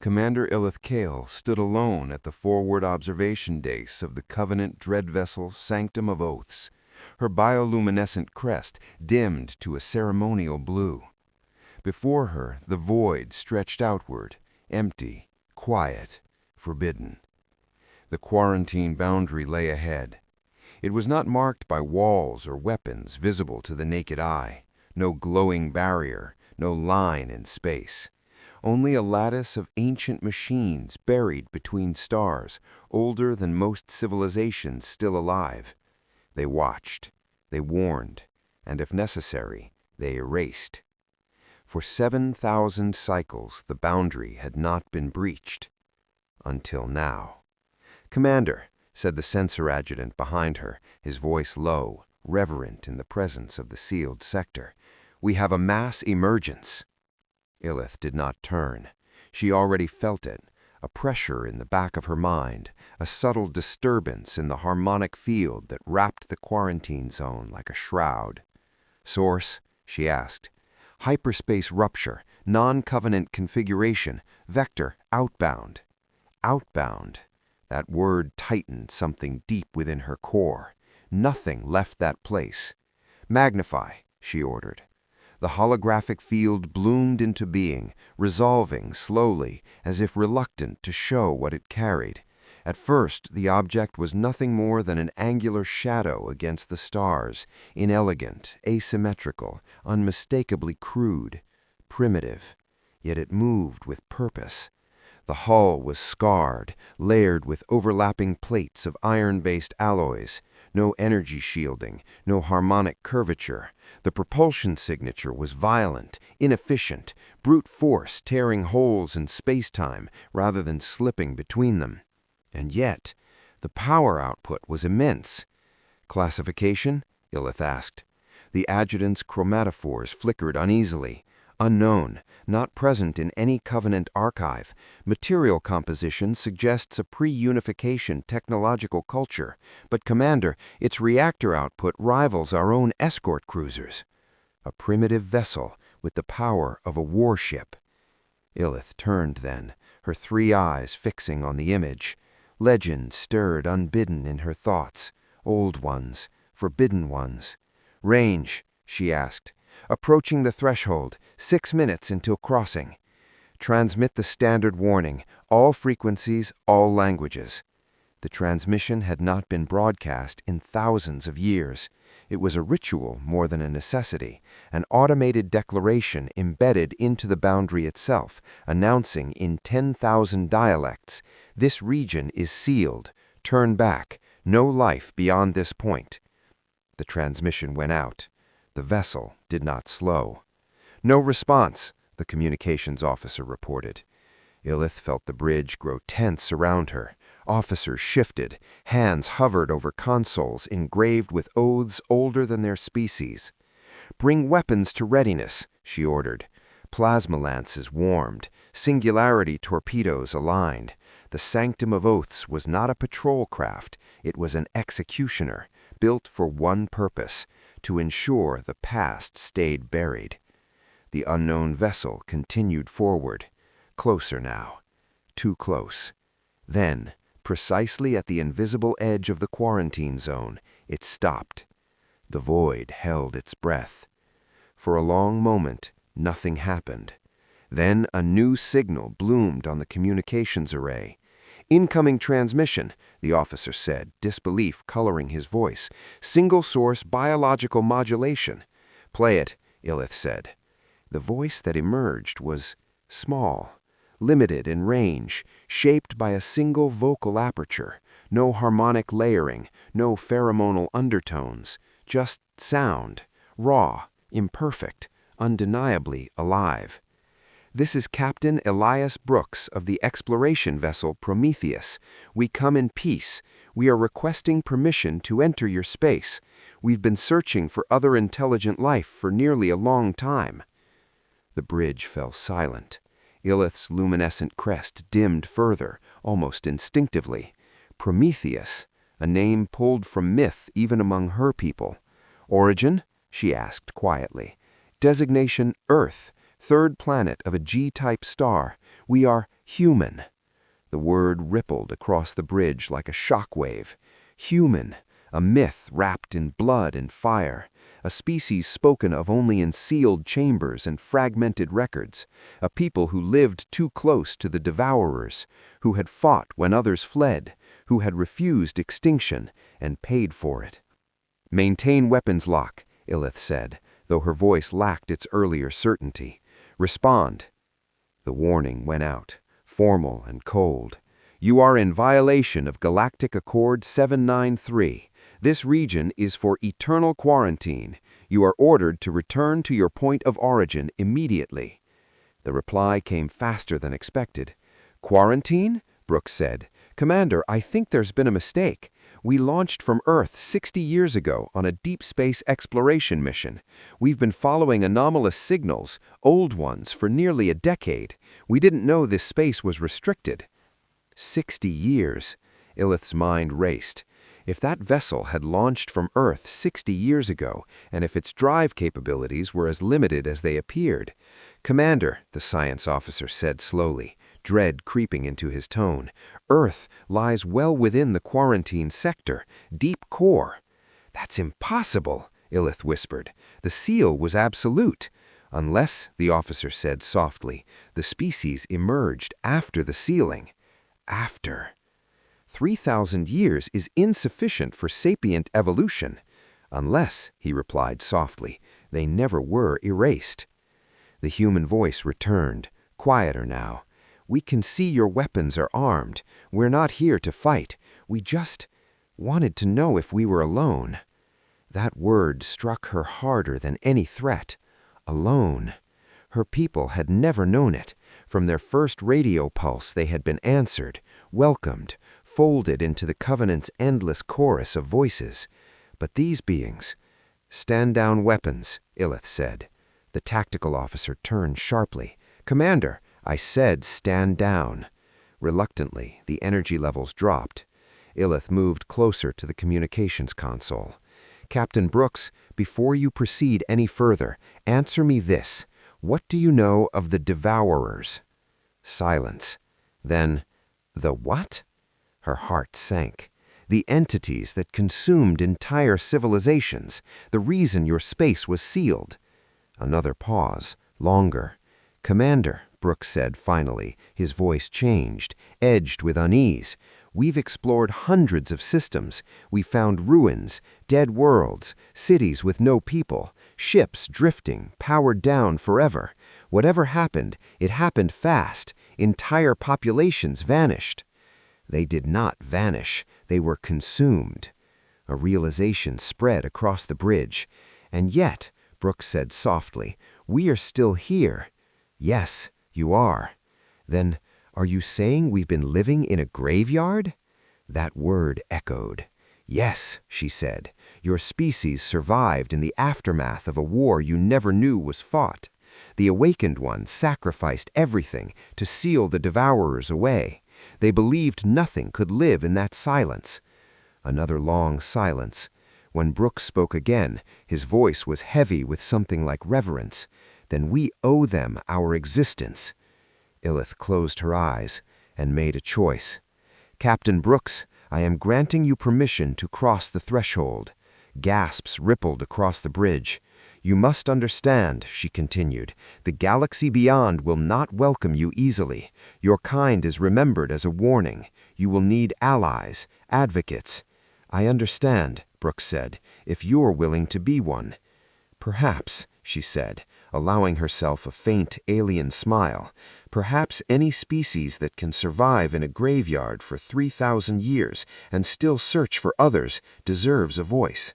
Commander Ilith Kale stood alone at the forward observation dais of the Covenant dread vessel Sanctum of Oaths, her bioluminescent crest dimmed to a ceremonial blue. Before her, the void stretched outward, empty, quiet, forbidden. The quarantine boundary lay ahead. It was not marked by walls or weapons visible to the naked eye, no glowing barrier, no line in space. Only a lattice of ancient machines buried between stars, older than most civilizations still alive. They watched, they warned, and if necessary, they erased. For 7,000 cycles, the boundary had not been breached. Until now. "Commander," said the sensor adjutant behind her, his voice low, reverent in the presence of the sealed sector, "we have a mass emergence." Ilith did not turn. She already felt it, a pressure in the back of her mind, a subtle disturbance in the harmonic field that wrapped the quarantine zone like a shroud. "Source?" she asked. "Hyperspace rupture, non-covenant configuration, vector outbound." Outbound. That word tightened something deep within her core. Nothing left that place. "Magnify," she ordered. The holographic field bloomed into being, resolving slowly, as if reluctant to show what it carried. At first, the object was nothing more than an angular shadow against the stars, inelegant, asymmetrical, unmistakably crude, primitive. Yet it moved with purpose. The hull was scarred, layered with overlapping plates of iron-based alloys. No energy shielding, no harmonic curvature. The propulsion signature was violent, inefficient, brute force tearing holes in space-time rather than slipping between them. And yet, the power output was immense. "Classification?" Ilith asked. The adjutant's chromatophores flickered uneasily. "Unknown, not present in any Covenant archive. Material composition suggests a pre-unification technological culture, but Commander, its reactor output rivals our own escort cruisers." A primitive vessel with the power of a warship. Ilith turned then, her three eyes fixing on the image. Legends stirred unbidden in her thoughts, old ones, forbidden ones. "Range?" she asked. "Approaching the threshold, 6 minutes until crossing. Transmit the standard warning, all frequencies, all languages." The transmission had not been broadcast in thousands of years. It was a ritual more than a necessity, an automated declaration embedded into the boundary itself, announcing in 10,000 dialects, "This region is sealed. Turn back. No life beyond this point." The transmission went out. The vessel did not slow. "No response," the communications officer reported. Ilith felt the bridge grow tense around her. Officers shifted, hands hovered over consoles engraved with oaths older than their species. "Bring weapons to readiness," she ordered. Plasma lances warmed, singularity torpedoes aligned. The Sanctum of Oaths was not a patrol craft, it was an executioner, built for one purpose, to ensure the past stayed buried. The unknown vessel continued forward, closer now, too close. Then, precisely at the invisible edge of the quarantine zone, it stopped. The void held its breath. For a long moment, nothing happened. Then a new signal bloomed on the communications array. "Incoming transmission," the officer said, disbelief coloring his voice. "Single-source biological modulation." "Play it," Ilith said. The voice that emerged was small, limited in range, shaped by a single vocal aperture, no harmonic layering, no pheromonal undertones, just sound, raw, imperfect, undeniably alive. "This is Captain Elias Brooks of the exploration vessel Prometheus. We come in peace. We are requesting permission to enter your space. We've been searching for other intelligent life for nearly a long time." The bridge fell silent. Ilith's luminescent crest dimmed further, almost instinctively. Prometheus, a name pulled from myth even among her people. "Origin?" she asked quietly. "Designation Earth. Third planet of a G-type star. We are Human. The word rippled across the bridge like a shockwave. Human, a myth wrapped in blood and fire, a species spoken of only in sealed chambers and fragmented records, a people who lived too close to the devourers, who had fought when others fled, who had refused extinction and paid for it. "Maintain weapons lock," Ilith said, though her voice lacked its earlier certainty. "Respond." The warning went out, formal and cold. "You are in violation of Galactic Accord 793. This region is for eternal quarantine. You are ordered to return to your point of origin immediately." The reply came faster than expected. "Quarantine?" Brooks said. "Commander, I think there's been a mistake. We launched from Earth 60 years ago on a deep space exploration mission. We've been following anomalous signals, old ones, for nearly a decade. We didn't know this space was restricted." 60 years. Ilith's mind raced. If that vessel had launched from Earth 60 years ago, and if its drive capabilities were as limited as they appeared. "Commander," the science officer said slowly, dread creeping into his tone, "Earth lies well within the quarantine sector, deep core." "That's impossible," Ilith whispered. "The seal was absolute." "Unless," the officer said softly, "the species emerged after the sealing." After. 3,000 years is insufficient for sapient evolution. "Unless," he replied softly, "they never were erased." The human voice returned, quieter now. "We can see your weapons are armed. We're not here to fight. We just wanted to know if we were alone." That word struck her harder than any threat. Alone. Her people had never known it. From their first radio pulse they had been answered, welcomed, folded into the Covenant's endless chorus of voices. But these beings— "Stand down weapons," Ilith said. The tactical officer turned sharply. "Commander, I said stand down." Reluctantly, the energy levels dropped. Ilith moved closer to the communications console. "Captain Brooks, before you proceed any further, answer me this. What do you know of the Devourers?" Silence. Then, "The what?" Her heart sank. "The entities that consumed entire civilizations, the reason your space was sealed." Another pause, longer. "Commander," Brooks said finally, his voice changed, edged with unease. "We've explored hundreds of systems. We found ruins, dead worlds, cities with no people, ships drifting, powered down forever. Whatever happened, it happened fast. Entire populations vanished." They did not vanish. They were consumed. A realization spread across the bridge. "And yet," Brooks said softly, "we are still here." "Yes, you are." "Then, are you saying we've been living in a graveyard?" That word echoed. "Yes," she said. "Your species survived in the aftermath of a war you never knew was fought. The awakened ones sacrificed everything to seal the devourers away. They believed nothing could live in that silence." Another long silence. When Brooks spoke again, his voice was heavy with something like reverence. "Then we owe them our existence." Ilith closed her eyes and made a choice. "Captain Brooks, I am granting you permission to cross the threshold." Gasps rippled across the bridge. "You must understand," she continued, "the galaxy beyond will not welcome you easily. Your kind is remembered as a warning. You will need allies, advocates." "I understand," Brooks said, "if you're willing to be one." "Perhaps," she said, allowing herself a faint alien smile, "perhaps any species that can survive in a graveyard for 3,000 years and still search for others deserves a voice."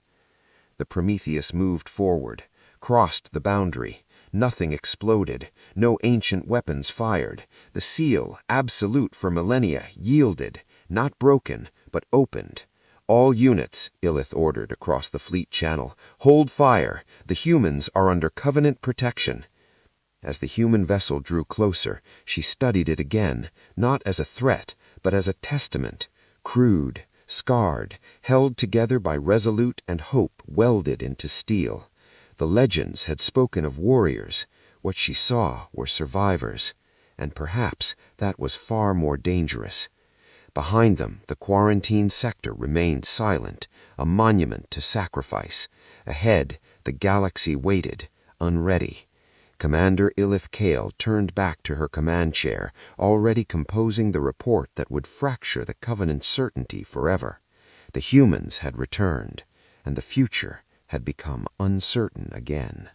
The Prometheus moved forward, crossed the boundary. Nothing exploded, no ancient weapons fired. The seal, absolute for millennia, yielded, not broken, but opened. "All units," Ilith ordered across the fleet channel, "hold fire. The humans are under Covenant protection." As the human vessel drew closer, she studied it again, not as a threat, but as a testament, crude, scarred, held together by resolute and hope welded into steel. The legends had spoken of warriors. What she saw were survivors. and perhaps that was far more dangerous. Behind them, the quarantine sector remained silent, a monument to sacrifice. Ahead, the galaxy waited, unready. Commander Ilith Kale turned back to her command chair, already composing the report that would fracture the Covenant's certainty forever. The humans had returned, and the future had become uncertain again.